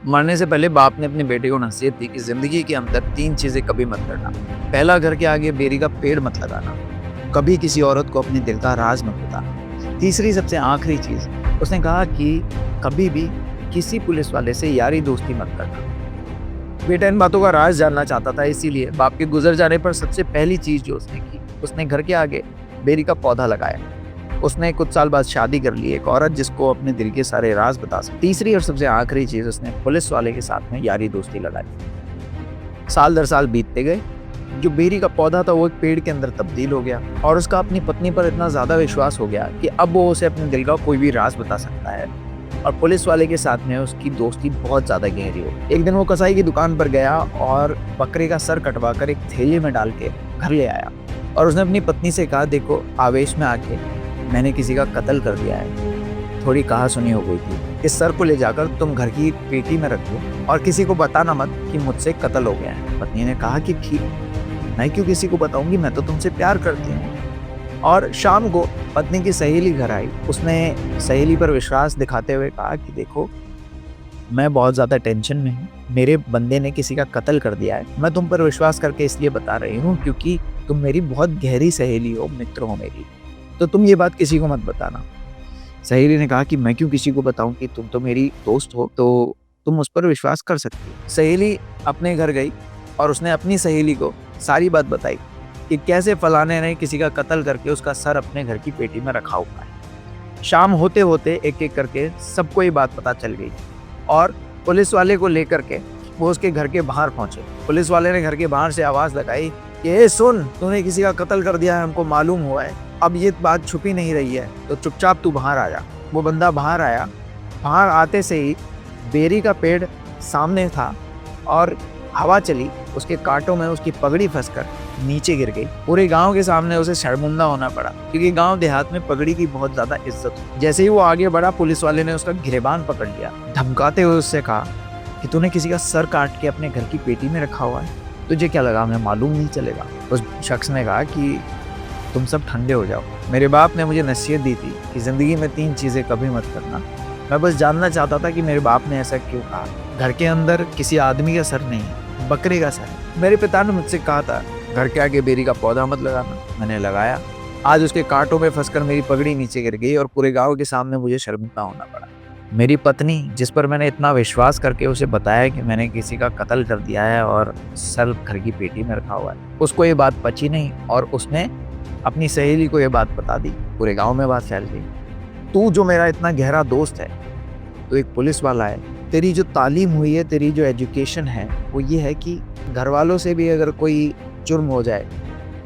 मरने से पहले बाप ने अपने बेटे को नसीहत दी कि जिंदगी के अंदर 3 चीजें कभी मत करना। पहला, घर के आगे बेरी का पेड़ मत लगाना। कभी किसी औरत को अपने दिल का राज मत बताना। तीसरी सबसे आखिरी चीज, उसने कहा कि कभी भी किसी पुलिस वाले से यारी दोस्ती मत करना। बेटा इन बातों का राज जानना चाहता था, इसीलिए बाप के गुजर जाने पर सबसे पहली चीज जो उसने की, उसने घर के आगे बेरी का पौधा लगाया। उसने कुछ साल बाद शादी कर ली, एक औरत जिसको अपने दिल के सारे राज बता सकती। तीसरी और सबसे आखिरी चीज, उसने पुलिस वाले के साथ में यारी दोस्ती लगाई। साल दर साल बीतते गए। जो बेरी का पौधा था वो एक पेड़ के अंदर तब्दील हो गया और उसका अपनी पत्नी पर इतना ज्यादा विश्वास हो गया कि अब वो उसे अपने दिल का कोई भी राज बता सकता है। और पुलिस वाले के साथ में उसकी दोस्ती बहुत ज्यादा गहरी हो। एक दिन वो कसाई की दुकान पर गया और बकरे का सर कटवा कर एक थैले में डाल के घर ले आया और उसने अपनी पत्नी से कहा, देखो आवेश में आके मैंने किसी का कत्ल कर दिया है। थोड़ी कहा सुनी हो गई थी। इस सर को ले जाकर तुम घर की पेटी में रख दो और किसी को बताना मत कि मुझसे कत्ल हो गया है। पत्नी ने कहा कि ठीक, मैं क्यों किसी को बताऊंगी, मैं तो तुमसे प्यार करती हूँ। और शाम को पत्नी की सहेली घर आई। उसने सहेली पर विश्वास दिखाते हुए कहा कि देखो मैं बहुत ज़्यादा टेंशन में हूँ, मेरे बंदे ने किसी का कत्ल कर दिया है। मैं तुम पर विश्वास करके इसलिए बता रही हूँ क्योंकि तुम मेरी बहुत गहरी सहेली हो, मित्र हो मेरी, तो तुम ये बात किसी को मत बताना। सहेली ने कहा कि मैं क्यों किसी को बताऊं, कि तुम तो मेरी दोस्त हो, तो तुम उस पर विश्वास कर सकती हो। सहेली अपने घर गई और उसने अपनी सहेली को सारी बात बताई कि कैसे फलाने ने किसी का कत्ल करके उसका सर अपने घर की पेटी में रखा हुआ है। शाम होते होते एक एक करके सबको ये बात पता चल गई और पुलिस वाले को लेकर के वो उसके घर के बाहर पहुंचे। पुलिस वाले ने घर के बाहर से आवाज लगाई कि ए सुन, तूने किसी का कत्ल कर दिया है, हमको मालूम हुआ है, अब ये बात छुपी नहीं रही है, तो चुपचाप तू बाहर आ जा। वो बंदा बाहर आया। बाहर आते से ही बेरी का पेड़ सामने था और हवा चली, उसके कांटों में उसकी पगड़ी फंसकर नीचे गिर गई। पूरे गांव के सामने उसे शर्मिंदा होना पड़ा क्योंकि गांव देहात में पगड़ी की बहुत ज्यादा इज्जत थी। जैसे ही वो आगे बढ़ा, पुलिस वाले ने उसका गिरेबान पकड़ लिया, धमकाते हुए उससे कहा कि तूने किसी का सर काट के अपने घर की पेटी में रखा हुआ है, तुझे क्या लगा हमें मालूम नहीं चलेगा। उस शख्स ने कहा कि तुम सब ठंडे हो जाओ, मेरे बाप ने मुझे नसीहत दी थी कि जिंदगी में 3 चीजें कभी मत करना। मैं बस जानना चाहता था कि मेरे बाप ने ऐसा क्यों कहा। घर के अंदर किसी आदमी का सर नहीं, बकरे का सर है। मेरे पिता ने मुझसे कहा था घर के आगे बेरी का पौधा मत लगाना, मैंने लगाया। आज उसके कांटों में फंसकर मेरी पगड़ी नीचे गिर गई और पूरे गांव के सामने मुझे शर्मिंदा होना पड़ा। मेरी पत्नी, जिस पर मैंने इतना विश्वास करके उसे बताया कि मैंने किसी का कत्ल कर दिया है और सर घर की पेटी में रखा हुआ है, उसको ये बात पची नहीं और उसने अपनी सहेली को ये बात बता दी। पूरे गांव में बात फैल गई। तू जो मेरा इतना गहरा दोस्त है, तो एक पुलिस वाला है, तेरी जो तालीम हुई है, तेरी जो एजुकेशन है, वो ये है कि घर वालों से भी अगर कोई जुर्म हो जाए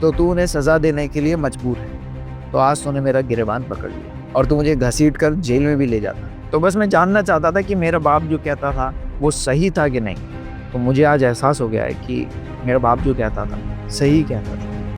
तो तू उन्हें सजा देने के लिए मजबूर है। तो आज तूने मेरा गिरेबान पकड़ लिया और तू मुझे घसीट कर जेल में भी ले जाता। तो बस मैं जानना चाहता था कि मेरा बाप जो कहता था वो सही था कि नहीं। तो मुझे आज एहसास हो गया है कि मेरा बाप जो कहता था सही कहता था।